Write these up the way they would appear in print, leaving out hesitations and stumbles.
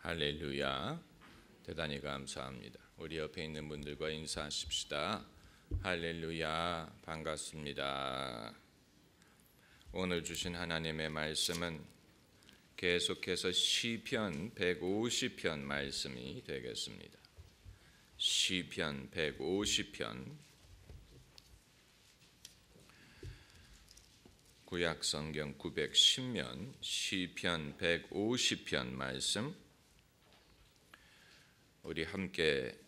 할렐루야. 대단히 감사합니다. 우리 옆에 있는 분들과 인사하십시다. 할렐루야. 반갑습니다. 오늘 주신 하나님의 말씀은 계속해서 시편 150편 말씀이 되겠습니다. 시편 150편, 구약성경 910면 시편 150편 말씀 우리 함께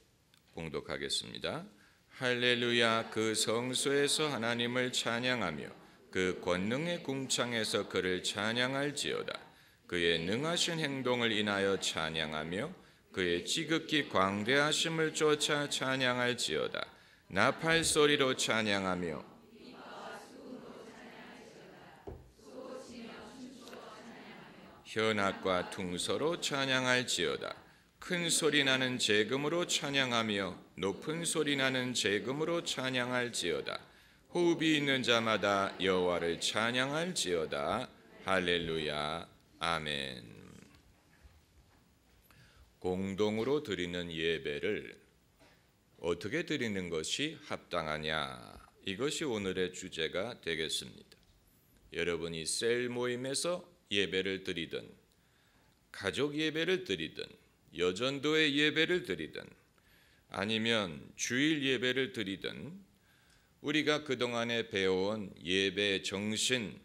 봉독하겠습니다. 할렐루야. 그 성소에서 하나님을 찬양하며 그 권능의 궁창에서 그를 찬양할지어다. 그의 능하신 행동을 인하여 찬양하며 그의 지극히 광대하심을 쫓아 찬양할지어다. 나팔 소리로 찬양하며 현악과 퉁소로 찬양할지어다. 큰 소리 나는 재금으로 찬양하며 높은 소리 나는 재금으로 찬양할지어다. 호흡이 있는 자마다 여호와를 찬양할지어다. 할렐루야. 아멘. 공동으로 드리는 예배를 어떻게 드리는 것이 합당하냐? 이것이 오늘의 주제가 되겠습니다. 여러분이 셀 모임에서 예배를 드리든 가족 예배를 드리든 여전도의 예배를 드리든 아니면 주일 예배를 드리든 우리가 그동안에 배워온 예배 정신,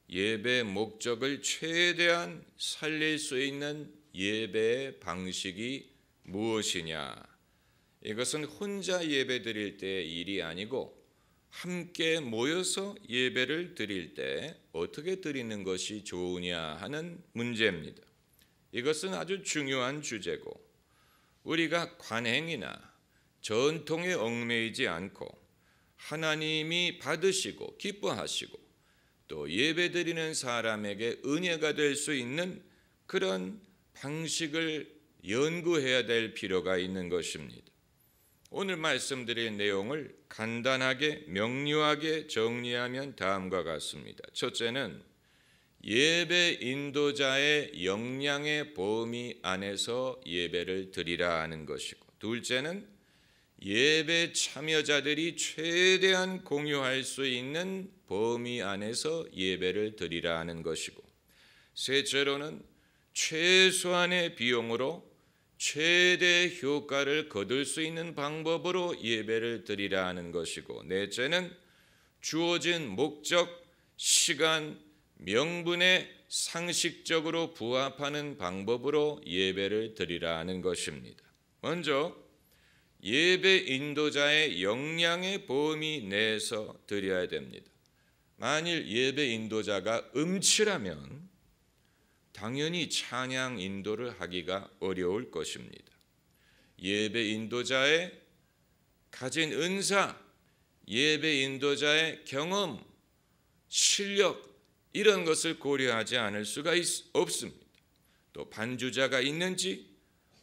예배 목적을 최대한 살릴 수 있는 예배의 방식이 무엇이냐? 이것은 혼자 예배 드릴 때의 일이 아니고 함께 모여서 예배를 드릴 때 어떻게 드리는 것이 좋으냐 하는 문제입니다. 이것은 아주 중요한 주제고 우리가 관행이나 전통에 얽매이지 않고 하나님이 받으시고 기뻐하시고 또 예배드리는 사람에게 은혜가 될 수 있는 그런 방식을 연구해야 될 필요가 있는 것입니다. 오늘 말씀드릴 내용을 간단하게 명료하게 정리하면 다음과 같습니다. 첫째는 예배 인도자의 역량의 범위 안에서 예배를 드리라 하는 것이고, 둘째는 예배 참여자들이 최대한 공유할 수 있는 범위 안에서 예배를 드리라 하는 것이고, 셋째로는 최소한의 비용으로 최대 효과를 거둘 수 있는 방법으로 예배를 드리라 하는 것이고, 넷째는 주어진 목적, 시간, 명분에 상식적으로 부합하는 방법으로 예배를 드리라 하는 것입니다. 먼저 예배 인도자의 역량의 범위 내에서 드려야 됩니다. 만일 예배 인도자가 음치라면 당연히 찬양 인도를 하기가 어려울 것입니다. 예배 인도자의 가진 은사, 예배 인도자의 경험, 실력 이런 것을 고려하지 않을 수가 없습니다. 또 반주자가 있는지,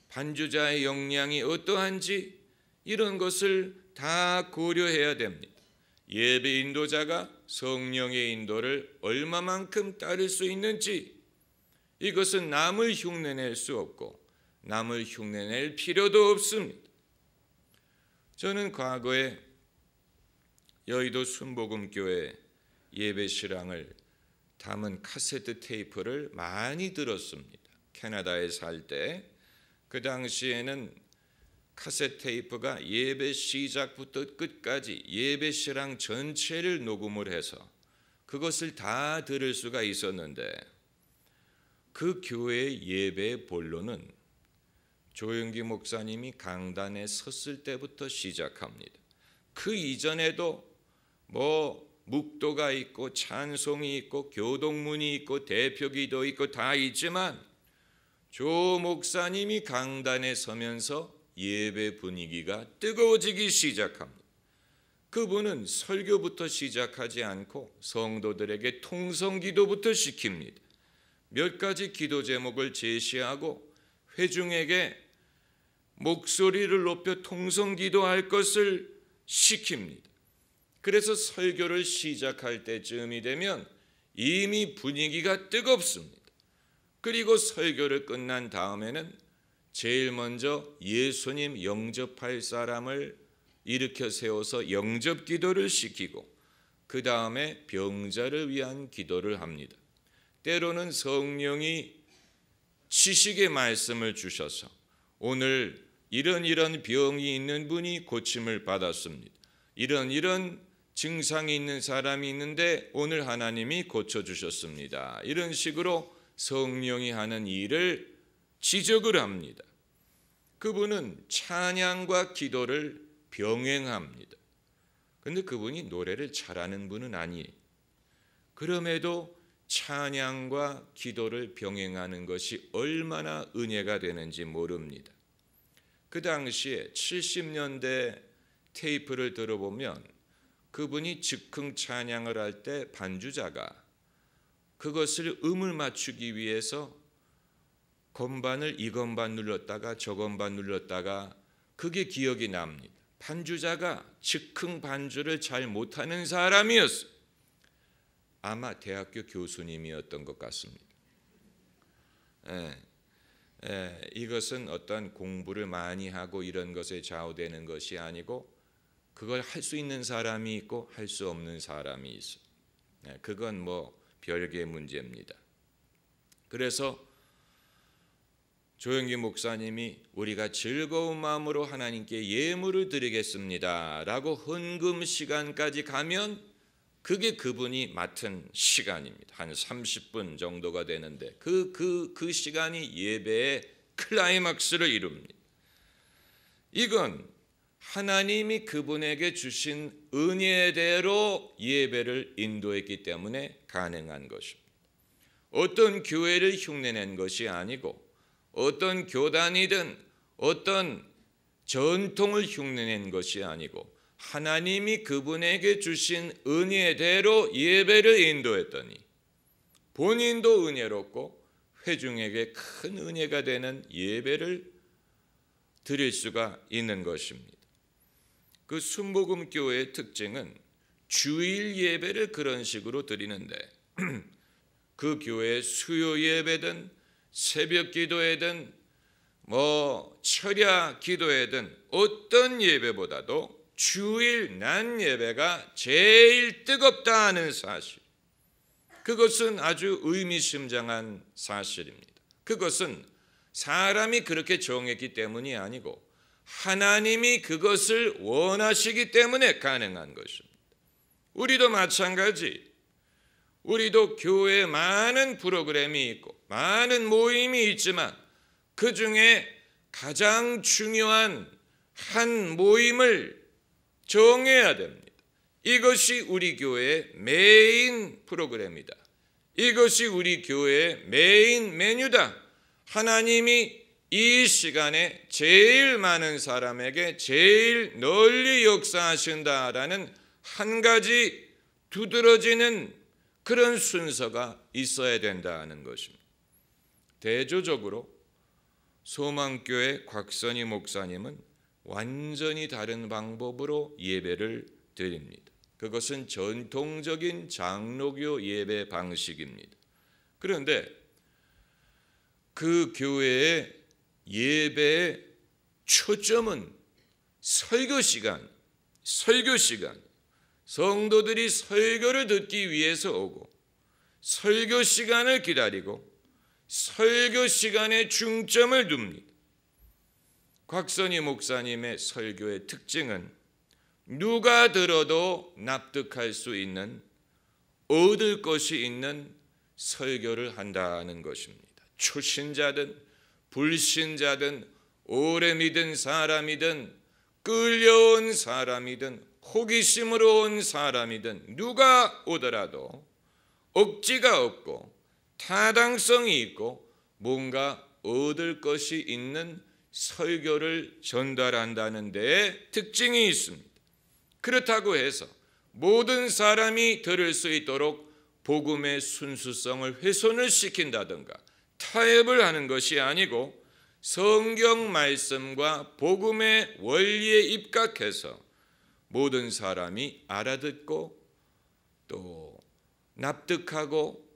반주자의 역량이 어떠한지 이런 것을 다 고려해야 됩니다. 예배 인도자가 성령의 인도를 얼마만큼 따를 수 있는지 이것은 남을 흉내낼 수 없고 남을 흉내낼 필요도 없습니다. 저는 과거에 여의도 순복음교회 예배 실황을 담은 카세트 테이프를 많이 들었습니다. 캐나다에 살 때 그 당시에는 카세트 테이프가 예배 시작부터 끝까지 예배 실황 전체를 녹음을 해서 그것을 다 들을 수가 있었는데 그 교회의 예배의 본론은 조영기 목사님이 강단에 섰을 때부터 시작합니다. 그 이전에도 묵도가 있고 찬송이 있고 교동문이 있고 대표기도 있고 다 있지만 조 목사님이 강단에 서면서 예배 분위기가 뜨거워지기 시작합니다. 그분은 설교부터 시작하지 않고 성도들에게 통성기도부터 시킵니다. 몇 가지 기도 제목을 제시하고 회중에게 목소리를 높여 통성기도할 것을 시킵니다. 그래서 설교를 시작할 때쯤이 되면 이미 분위기가 뜨겁습니다. 그리고 설교를 끝난 다음에는 제일 먼저 예수님 영접할 사람을 일으켜 세워서 영접 기도를 시키고 그 다음에 병자를 위한 기도를 합니다. 때로는 성령이 지식의 말씀을 주셔서 오늘 이런 병이 있는 분이 고침을 받았습니다. 이런 증상이 있는 사람이 있는데 오늘 하나님이 고쳐주셨습니다. 이런 식으로 성령이 하는 일을 지적을 합니다. 그분은 찬양과 기도를 병행합니다. 그런데 그분이 노래를 잘하는 분은 아니에요. 그럼에도 찬양과 기도를 병행하는 것이 얼마나 은혜가 되는지 모릅니다. 그 당시에 70년대 테이프를 들어보면 그분이 즉흥 찬양을 할 때 반주자가 그것을 음을 맞추기 위해서 건반을 이 건반 눌렀다가 저 건반 눌렀다가 그게 기억이 납니다. 반주자가 즉흥 반주를 잘 못하는 사람이었어요. 아마 대학교 교수님이었던 것 같습니다. 이것은 어떤 공부를 많이 하고 이런 것에 좌우되는 것이 아니고 그걸 할 수 있는 사람이 있고 할 수 없는 사람이 있어요. 그건 뭐 별개의 문제입니다. 그래서 조영기 목사님이 우리가 즐거운 마음으로 하나님께 예물을 드리겠습니다 라고 헌금 시간까지 가면 그게 그분이 맡은 시간입니다. 한 30분 정도가 되는데 그 시간이 예배의 클라이막스를 이룹니다. 이건 하나님이 그분에게 주신 은혜대로 예배를 인도했기 때문에 가능한 것입니다. 어떤 교회를 흉내낸 것이 아니고 어떤 교단이든 어떤 전통을 흉내낸 것이 아니고 하나님이 그분에게 주신 은혜대로 예배를 인도했더니 본인도 은혜롭고 회중에게 큰 은혜가 되는 예배를 드릴 수가 있는 것입니다. 그 순복음교회의 특징은 주일 예배를 그런 식으로 드리는데 그 교회의 수요 예배든 새벽 기도회든 철야 기도회든 어떤 예배보다도 주일 낮 예배가 제일 뜨겁다 하는 사실, 그것은 아주 의미심장한 사실입니다. 그것은 사람이 그렇게 정했기 때문이 아니고 하나님이 그것을 원하시기 때문에 가능한 것입니다. 우리도 마찬가지. 우리도 교회에 많은 프로그램이 있고 많은 모임이 있지만 그 중에 가장 중요한 한 모임을 정해야 됩니다. 이것이 우리 교회의 메인 프로그램이다. 이것이 우리 교회의 메인 메뉴다. 하나님이 이 시간에 제일 많은 사람에게 제일 널리 역사하신다라는 한 가지 두드러지는 그런 순서가 있어야 된다는 것입니다. 대조적으로 소망교회 곽선희 목사님은 완전히 다른 방법으로 예배를 드립니다. 그것은 전통적인 장로교 예배 방식입니다. 그런데 그 교회의 예배의 초점은 설교 시간. 성도들이 설교를 듣기 위해서 오고 설교 시간을 기다리고 설교 시간에 중점을 둡니다. 곽선희 목사님의 설교의 특징은 누가 들어도 납득할 수 있는, 얻을 것이 있는 설교를 한다는 것입니다. 초신자든 불신자든 오래 믿은 사람이든 끌려온 사람이든 호기심으로 온 사람이든 누가 오더라도 억지가 없고 타당성이 있고 뭔가 얻을 것이 있는 설교를 전달한다는 데에 특징이 있습니다. 그렇다고 해서 모든 사람이 들을 수 있도록 복음의 순수성을 훼손을 시킨다든가 타협을 하는 것이 아니고 성경 말씀과 복음의 원리에 입각해서 모든 사람이 알아듣고 또 납득하고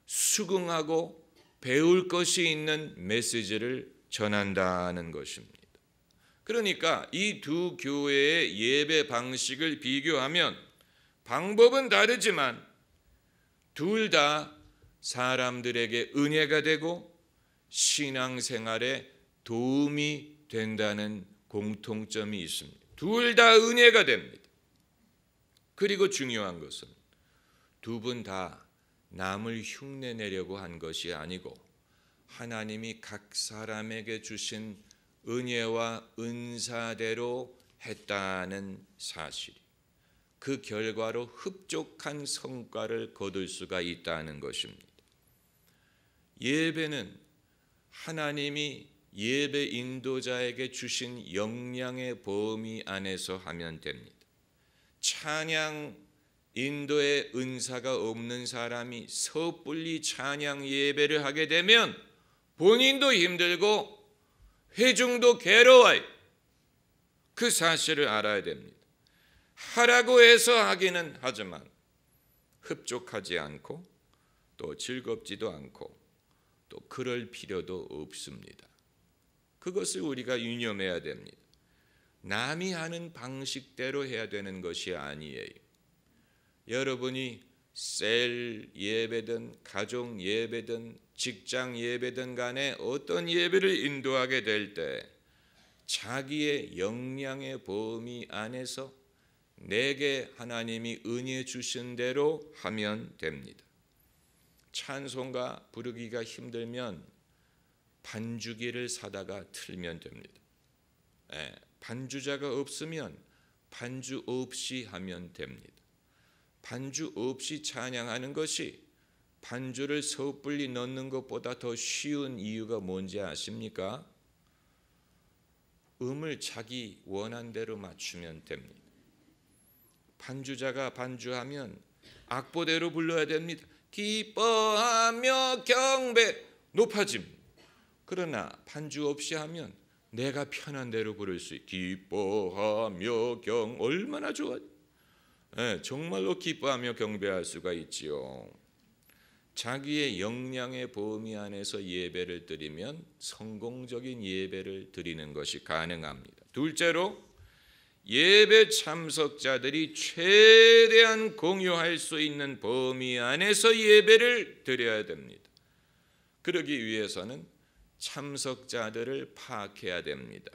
수긍하고 배울 것이 있는 메시지를 전한다는 것입니다. 그러니까 이 두 교회의 예배 방식을 비교하면 방법은 다르지만 둘 다 사람들에게 은혜가 되고 신앙생활에 도움이 된다는 공통점이 있습니다. 둘 다 은혜가 됩니다. 그리고 중요한 것은 두 분 다 남을 흉내내려고 한 것이 아니고 하나님이 각 사람에게 주신 은혜와 은사대로 했다는 사실, 그 결과로 흡족한 성과를 거둘 수가 있다는 것입니다. 예배는 하나님이 예배 인도자에게 주신 역량의 범위 안에서 하면 됩니다. 찬양 인도의 은사가 없는 사람이 섣불리 찬양 예배를 하게 되면 본인도 힘들고 회중도 괴로워요. 그 사실을 알아야 됩니다. 하라고 해서 하기는 하지만 흡족하지 않고 또 즐겁지도 않고 또 그럴 필요도 없습니다. 그것을 우리가 유념해야 됩니다. 남이 하는 방식대로 해야 되는 것이 아니에요. 여러분이 셀 예배든 가족 예배든 직장 예배든 간에 어떤 예배를 인도하게 될 때 자기의 역량의 범위 안에서 내게 하나님이 은혜 주신 대로 하면 됩니다. 찬송가 부르기가 힘들면 반주기를 사다가 틀면 됩니다. 반주자가 없으면 반주 없이 하면 됩니다. 반주 없이 찬양하는 것이 반주를 섣불리 넣는 것보다 더 쉬운 이유가 뭔지 아십니까? 음을 자기 원한 대로 맞추면 됩니다. 반주자가 반주하면 악보대로 불러야 됩니다. 기뻐하며 경배 높아집니다. 그러나 반주 없이 하면 내가 편한 대로 부를 수 있어요. 기뻐하며 얼마나 좋아요. 정말로 기뻐하며 경배할 수가 있지요. 자기의 역량의 범위 안에서 예배를 드리면 성공적인 예배를 드리는 것이 가능합니다. 둘째로 예배 참석자들이 최대한 공유할 수 있는 범위 안에서 예배를 드려야 됩니다. 그러기 위해서는 참석자들을 파악해야 됩니다.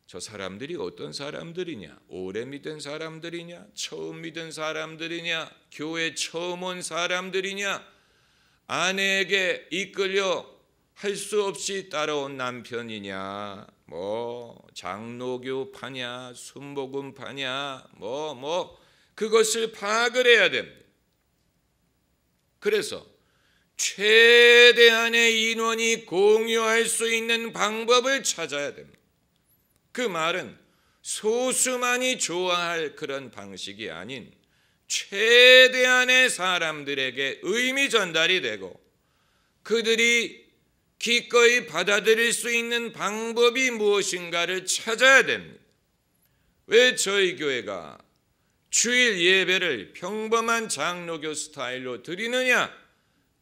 저 사람들이 어떤 사람들이냐? 오래 믿은 사람들이냐? 처음 믿은 사람들이냐? 교회 처음 온 사람들이냐? 아내에게 이끌려 할 수 없이 따라온 남편이냐? 장로교파냐? 순복음파냐? 그것을 파악을 해야 됩니다. 그래서 최대한의 인원이 공유할 수 있는 방법을 찾아야 됩니다. 그 말은 소수만이 좋아할 그런 방식이 아닌 최대한의 사람들에게 의미 전달이 되고 그들이 기꺼이 받아들일 수 있는 방법이 무엇인가를 찾아야 됩니다. 왜 저희 교회가 주일 예배를 평범한 장로교 스타일로 드리느냐?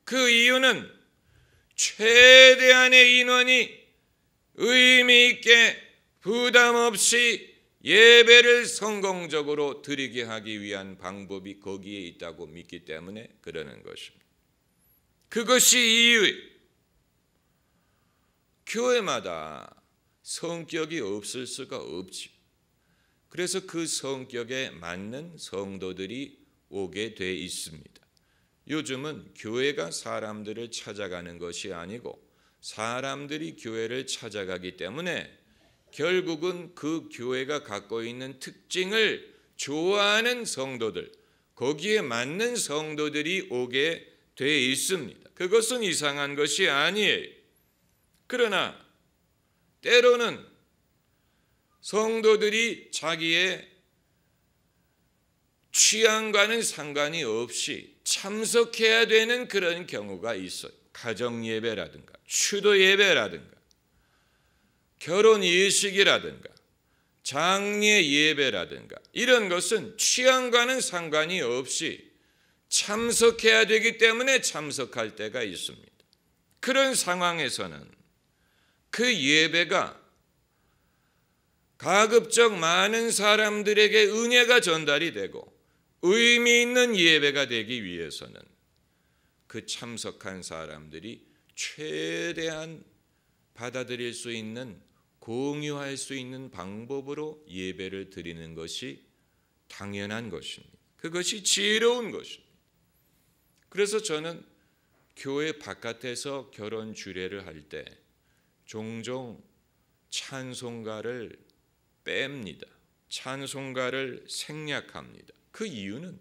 그 이유는 최대한의 인원이 의미 있게 부담 없이 예배를 성공적으로 드리게 하기 위한 방법이 거기에 있다고 믿기 때문에 그러는 것입니다. 그것이 이유예요. 교회마다 성격이 없을 수가 없지. 그래서 그 성격에 맞는 성도들이 오게 돼 있습니다. 요즘은 교회가 사람들을 찾아가는 것이 아니고 사람들이 교회를 찾아가기 때문에 결국은 그 교회가 갖고 있는 특징을 좋아하는 성도들, 거기에 맞는 성도들이 오게 돼 있습니다. 그것은 이상한 것이 아니에요. 그러나 때로는 성도들이 자기의 취향과는 상관이 없이 참석해야 되는 그런 경우가 있어요. 가정 예배라든가 추도 예배라든가 결혼 예식이라든가 장례 예배라든가 이런 것은 취향과는 상관이 없이 참석해야 되기 때문에 참석할 때가 있습니다. 그런 상황에서는 그 예배가 가급적 많은 사람들에게 은혜가 전달이 되고 의미 있는 예배가 되기 위해서는 그 참석한 사람들이 최대한 받아들일 수 있는, 공유할 수 있는 방법으로 예배를 드리는 것이 당연한 것입니다. 그것이 지혜로운 것입니다. 그래서 저는 교회 바깥에서 결혼 주례를 할 때 종종 찬송가를 뺍니다. 찬송가를 생략합니다. 그 이유는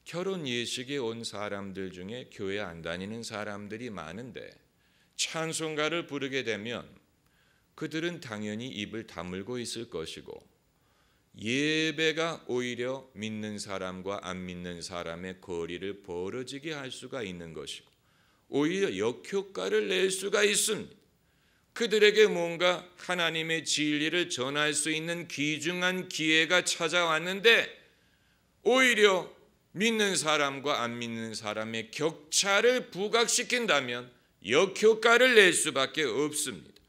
결혼 예식에 온 사람들 중에 교회 안 다니는 사람들이 많은데 찬송가를 부르게 되면 그들은 당연히 입을 다물고 있을 것이고 예배가 오히려 믿는 사람과 안 믿는 사람의 거리를 벌어지게 할 수가 있는 것이고 오히려 역효과를 낼 수가 있습니다. 그들에게 뭔가 하나님의 진리를 전할 수 있는 귀중한 기회가 찾아왔는데 오히려 믿는 사람과 안 믿는 사람의 격차를 부각시킨다면 역효과를 낼 수밖에 없습니다.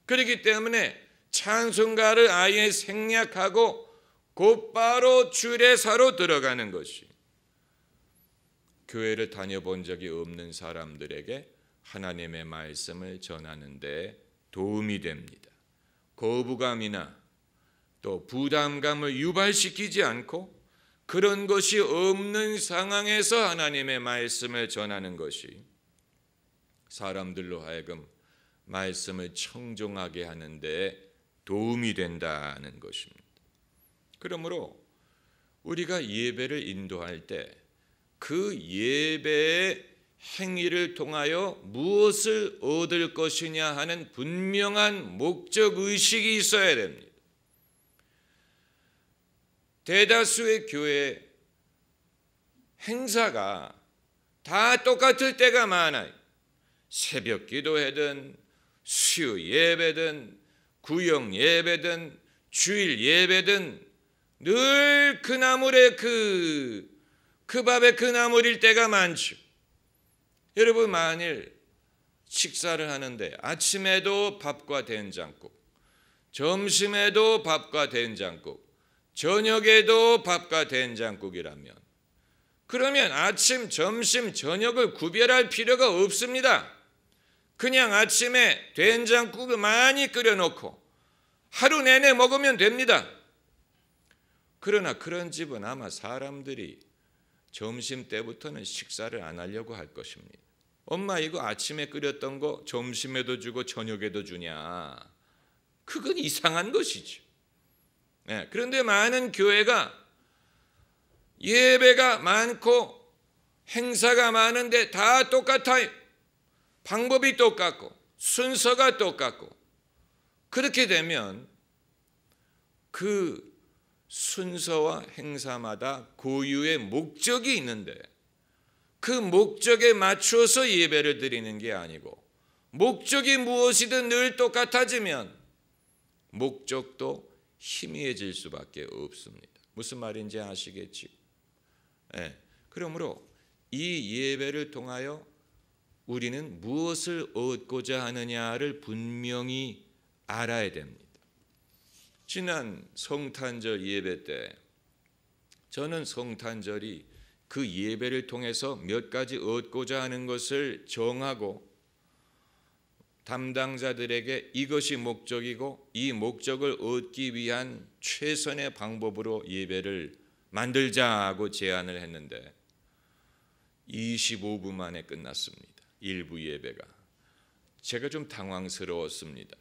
그렇기 때문에 찬송가를 아예 생략하고 곧바로 주례사로 들어가는 것이 교회를 다녀본 적이 없는 사람들에게 하나님의 말씀을 전하는 데 도움이 됩니다. 거부감이나 또 부담감을 유발시키지 않고 그런 것이 없는 상황에서 하나님의 말씀을 전하는 것이 사람들로 하여금 말씀을 청종하게 하는 데 도움이 된다는 것입니다. 그러므로 우리가 예배를 인도할 때 그 예배의 행위를 통하여 무엇을 얻을 것이냐 하는 분명한 목적의식이 있어야 됩니다. 대다수의 교회 행사가 다 똑같을 때가 많아요. 새벽 기도회든 수요 예배든 구역 예배든 주일 예배든 늘 그 나물의 그 밥의 그 나물일 때가 많죠. 여러분 만일 식사를 하는데 아침에도 밥과 된장국, 점심에도 밥과 된장국, 저녁에도 밥과 된장국이라면 그러면 아침, 점심, 저녁을 구별할 필요가 없습니다. 그냥 아침에 된장국을 많이 끓여놓고 하루 내내 먹으면 됩니다. 그러나 그런 집은 아마 사람들이 점심 때부터는 식사를 안 하려고 할 것입니다. 엄마 이거 아침에 끓였던 거 점심에도 주고 저녁에도 주냐? 그건 이상한 것이죠. 네, 그런데 많은 교회가 예배가 많고 행사가 많은데 다 똑같아요. 방법이 똑같고 순서가 똑같고 그렇게 되면 그 순서와 행사마다 고유의 목적이 있는데 그 목적에 맞추어서 예배를 드리는 게 아니고 목적이 무엇이든 늘 똑같아지면 목적도 희미해질 수밖에 없습니다. 무슨 말인지 아시겠지요? 네. 그러므로 이 예배를 통하여 우리는 무엇을 얻고자 하느냐를 분명히 알아야 됩니다. 지난 성탄절 예배 때 저는 성탄절이 그 예배를 통해서 몇 가지 얻고자 하는 것을 정하고 담당자들에게 이것이 목적이고 이 목적을 얻기 위한 최선의 방법으로 예배를 만들자고 제안을 했는데 25분 만에 끝났습니다. 일부 예배가. 제가 좀 당황스러웠습니다.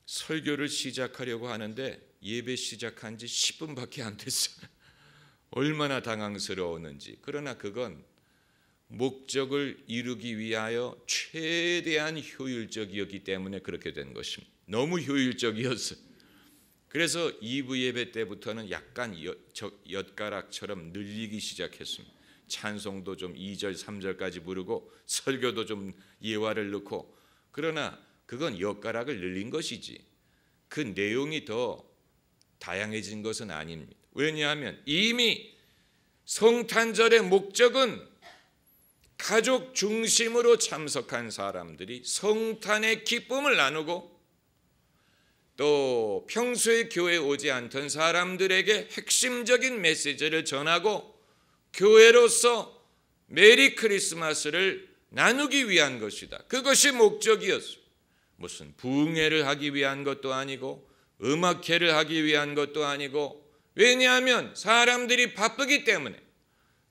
설교를 시작하려고 하는데 예배 시작한 지 10분밖에 안 됐어요. 얼마나 당황스러웠는지. 그러나 그건 목적을 이루기 위하여 최대한 효율적이었기 때문에 그렇게 된 것입니다. 너무 효율적이었어요. 그래서 2부 예배 때부터는 약간 엿가락처럼 늘리기 시작했습니다. 찬송도 좀 2절, 3절까지 부르고 설교도 좀 예화를 넣고 그러나 그건 엿가락을 늘린 것이지 그 내용이 더 다양해진 것은 아닙니다. 왜냐하면 이미 성탄절의 목적은 가족 중심으로 참석한 사람들이 성탄의 기쁨을 나누고 또 평소에 교회에 오지 않던 사람들에게 핵심적인 메시지를 전하고 교회로서 메리 크리스마스를 나누기 위한 것이다. 그것이 목적이었어요. 무슨 부흥회를 하기 위한 것도 아니고 음악회를 하기 위한 것도 아니고, 왜냐하면 사람들이 바쁘기 때문에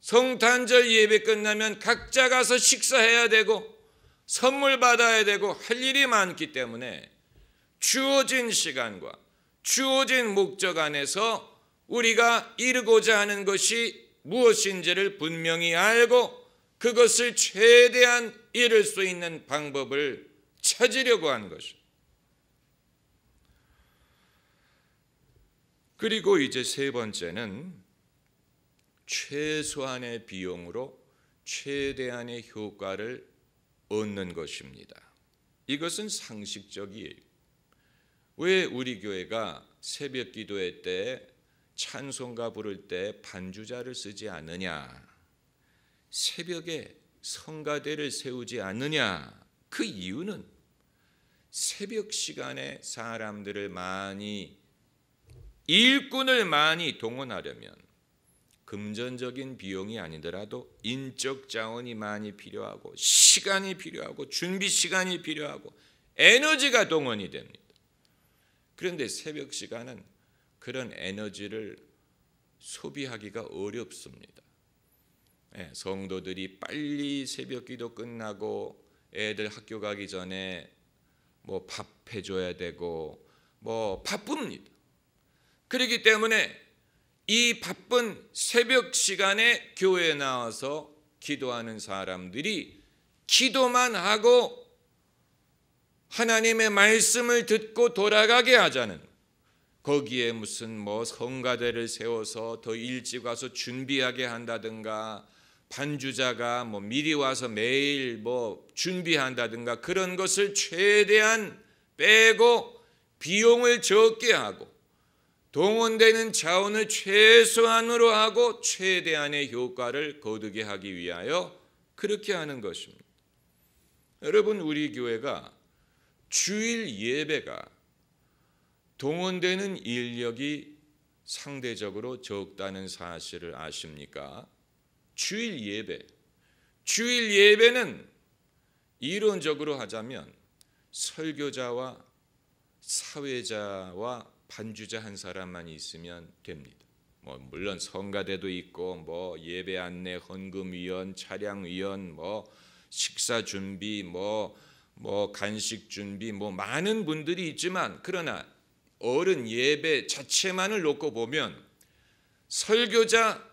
성탄절 예배 끝나면 각자 가서 식사해야 되고 선물 받아야 되고 할 일이 많기 때문에 주어진 시간과 주어진 목적 안에서 우리가 이루고자 하는 것이 무엇인지를 분명히 알고 그것을 최대한 이룰 수 있는 방법을 찾으려고 하는 것입니다. 그리고 이제 세 번째는 최소한의 비용으로 최대한의 효과를 얻는 것입니다. 이것은 상식적이에요. 왜 우리 교회가 새벽 기도회 때 찬송가 부를 때 반주자를 쓰지 않느냐, 새벽에 성가대를 세우지 않느냐, 그 이유는 새벽 시간에 사람들을 많이, 일꾼을 많이 동원하려면 금전적인 비용이 아니더라도 인적 자원이 많이 필요하고 시간이 필요하고 준비 시간이 필요하고 에너지가 동원이 됩니다. 그런데 새벽 시간은 그런 에너지를 소비하기가 어렵습니다. 성도들이 빨리 새벽 기도 끝나고 애들 학교 가기 전에 뭐 밥 해줘야 되고 뭐 바쁩니다. 그렇기 때문에 이 바쁜 새벽 시간에 교회에 나와서 기도하는 사람들이 기도만 하고 하나님의 말씀을 듣고 돌아가게 하자는, 거기에 무슨 뭐 성가대를 세워서 더 일찍 와서 준비하게 한다든가 반주자가 뭐 미리 와서 매일 뭐 준비한다든가 그런 것을 최대한 빼고 비용을 적게 하고 동원되는 자원을 최소한으로 하고 최대한의 효과를 거두게 하기 위하여 그렇게 하는 것입니다. 여러분, 우리 교회가 주일 예배가 동원되는 인력이 상대적으로 적다는 사실을 아십니까? 주일 예배는 이론적으로 하자면 설교자와 사회자와 반주자 한 사람만 있으면 됩니다. 뭐 물론 성가대도 있고 뭐 예배 안내 헌금위원, 차량위원, 뭐 식사 준비, 뭐 간식 준비, 뭐 많은 분들이 있지만, 그러나 어른 예배 자체만을 놓고 보면 설교자,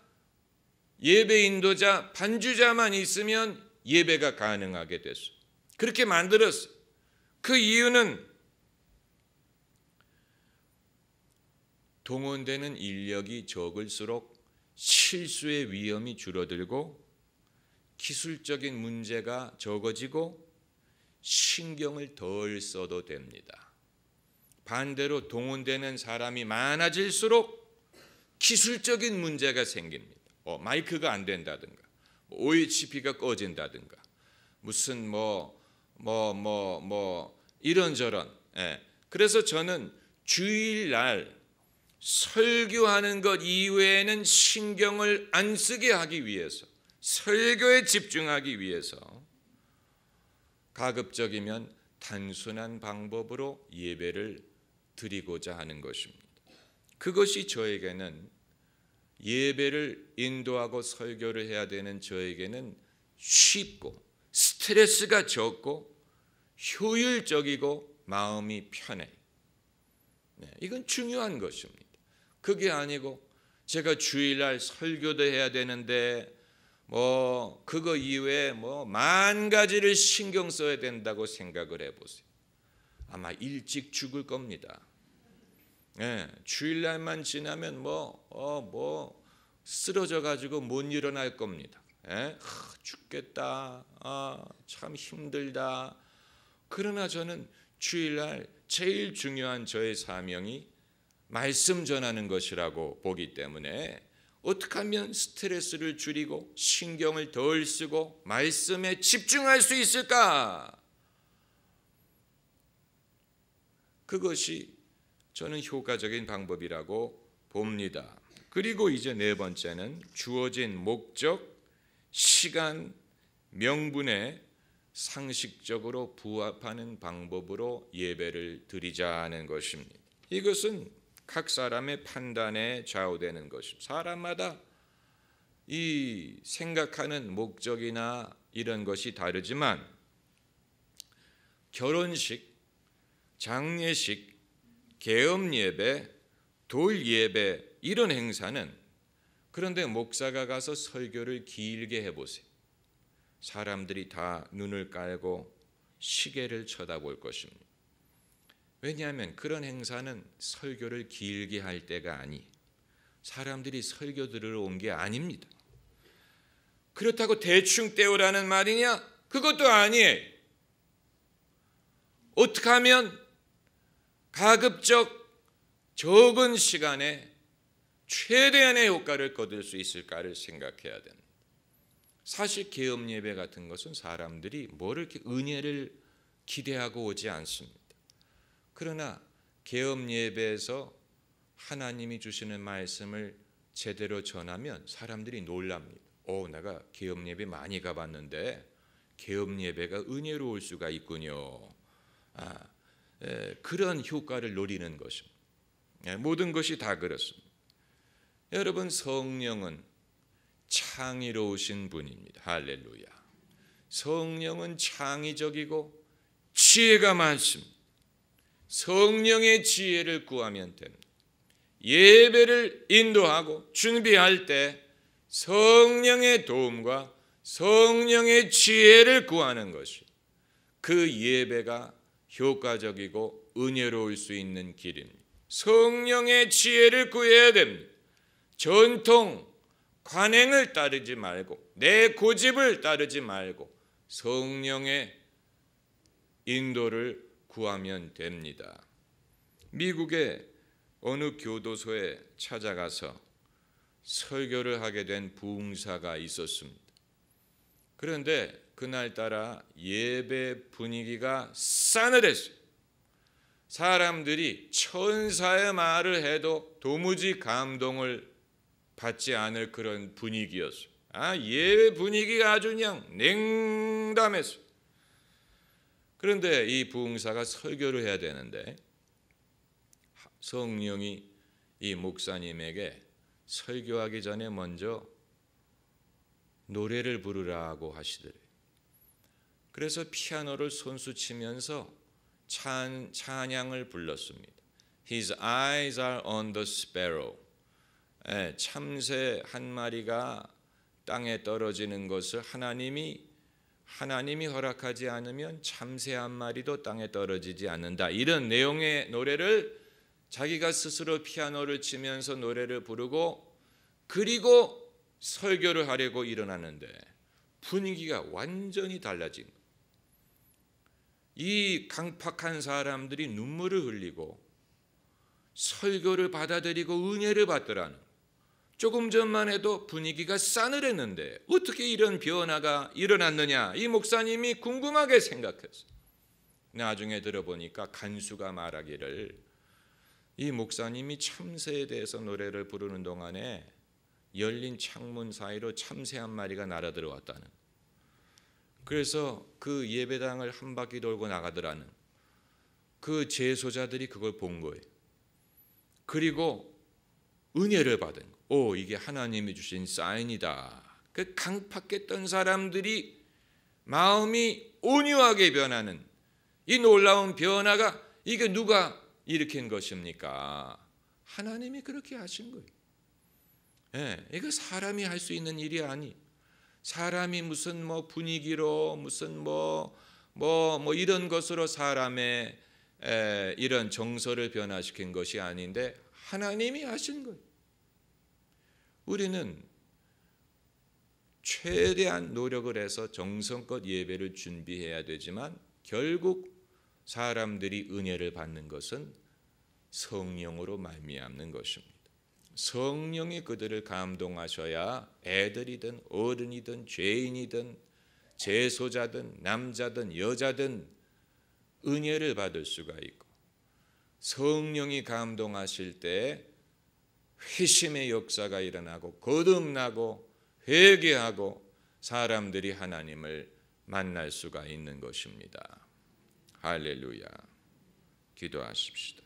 예배 인도자, 반주자만 있으면 예배가 가능하게 됐어요. 그렇게 만들었어요. 그 이유는 동원되는 인력이 적을수록 실수의 위험이 줄어들고 기술적인 문제가 적어지고 신경을 덜 써도 됩니다. 반대로 동원되는 사람이 많아질수록 기술적인 문제가 생깁니다. 마이크가 안 된다든가, OHP가 꺼진다든가, 무슨 이런저런. 그래서 저는 주일날 설교하는 것 이외에는 신경을 안 쓰게 하기 위해서, 설교에 집중하기 위해서 가급적이면 단순한 방법으로 예배를 드리고자 하는 것입니다. 그것이 저에게는, 예배를 인도하고 설교를 해야 되는 저에게는 쉽고 스트레스가 적고 효율적이고 마음이 편해요. 이건 중요한 것입니다. 그게 아니고 제가 주일날 설교도 해야 되는데 그거 이외에 만 가지를 신경 써야 된다고 생각을 해보세요. 아마 일찍 죽을 겁니다. 주일날만 지나면 쓰러져 가지고 못 일어날 겁니다. 죽겠다, 참 힘들다. 그러나 저는 주일날 제일 중요한 저의 사명이 말씀 전하는 것이라고 보기 때문에 어떻게 하면 스트레스를 줄이고 신경을 덜 쓰고 말씀에 집중할 수 있을까? 그것이 저는 효과적인 방법이라고 봅니다. 그리고 이제 네 번째는 주어진 목적, 시간, 명분에 상식적으로 부합하는 방법으로 예배를 드리자는 것입니다. 이것은 각 사람의 판단에 좌우되는 것입니다. 사람마다 이 생각하는 목적이나 이런 것이 다르지만 결혼식, 장례식, 계엄예배, 돌예배 이런 행사는 그런데 목사가 가서 설교를 길게 해보세요. 사람들이 다 눈을 깔고 시계를 쳐다볼 것입니다. 왜냐하면 그런 행사는 설교를 길게 할 때가 아니, 사람들이 설교 들으러 온 게 아닙니다. 그렇다고 대충 때우라는 말이냐? 그것도 아니에요. 어떻게 하면 가급적 적은 시간에 최대한의 효과를 거둘 수 있을까를 생각해야 됩니다. 사실 계엄 예배 같은 것은 사람들이 뭐를 이렇게 은혜를 기대하고 오지 않습니다. 그러나 계엄 예배에서 하나님이 주시는 말씀을 제대로 전하면 사람들이 놀랍니다. 내가 계엄 예배 많이 가봤는데 계엄 예배가 은혜로울 수가 있군요. 그런 효과를 노리는 것입니다. 모든 것이 다 그렇습니다. 여러분, 성령은 창의로우신 분입니다. 할렐루야. 성령은 창의적이고 지혜가 많습니다. 성령의 지혜를 구하면 됩니다. 예배를 인도하고 준비할 때 성령의 도움과 성령의 지혜를 구하는 것이 그 예배가 효과적이고 은혜로울 수 있는 길입니다. 성령의 지혜를 구해야 됩니다. 전통, 관행을 따르지 말고 내 고집을 따르지 말고 성령의 인도를 구하면 됩니다. 미국의 어느 교도소에 찾아가서 설교를 하게 된 부흥사가 있었습니다. 그런데 그날따라 예배 분위기가 싸늘했어요. 사람들이 천사의 말을 해도 도무지 감동을 받지 않을 그런 분위기였어요. 예배 분위기가 아주 그냥 냉담했어요. 그런데 이 부흥사가 설교를 해야 되는데 성령이 이 목사님에게 설교하기 전에 먼저 노래를 부르라고 하시더래요. 그래서 피아노를 손수 치면서 찬양을 불렀습니다. His eyes are on the sparrow. 참새 한 마리가 땅에 떨어지는 것을 하나님이 허락하지 않으면 참새 한 마리도 땅에 떨어지지 않는다. 이런 내용의 노래를 자기가 스스로 피아노를 치면서 노래를 부르고 그리고 설교를 하려고 일어나는데 분위기가 완전히 달라진 거예요. 이 강팍한 사람들이 눈물을 흘리고 설교를 받아들이고 은혜를 받더라는, 조금 전만 해도 분위기가 싸늘했는데 어떻게 이런 변화가 일어났느냐, 이 목사님이 궁금하게 생각했어요. 나중에 들어보니까 간수가 말하기를 이 목사님이 참새에 대해서 노래를 부르는 동안에 열린 창문 사이로 참새 한 마리가 날아들어왔다는, 그래서 그 예배당을 한 바퀴 돌고 나가더라는, 그 제소자들이 그걸 본 거예요. 그리고 은혜를 받은, 이게 하나님이 주신 사인이다. 그 강팍했던 사람들이 마음이 온유하게 변하는 이 놀라운 변화가, 이게 누가 일으킨 것입니까? 하나님이 그렇게 하신 거예요. 이거 사람이 할 수 있는 일이 아니. 사람이 무슨 분위기로 무슨 이런 것으로 사람의 이런 정서를 변화시킨 것이 아닌데 하나님이 하신 거예요. 우리는 최대한 노력을 해서 정성껏 예배를 준비해야 되지만 결국 사람들이 은혜를 받는 것은 성령으로 말미암는 것입니다. 성령이 그들을 감동하셔야 애들이든 어른이든 죄인이든 재소자든 남자든 여자든 은혜를 받을 수가 있고, 성령이 감동하실 때 회심의 역사가 일어나고 거듭나고 회개하고 사람들이 하나님을 만날 수가 있는 것입니다. 할렐루야. 기도하십시다.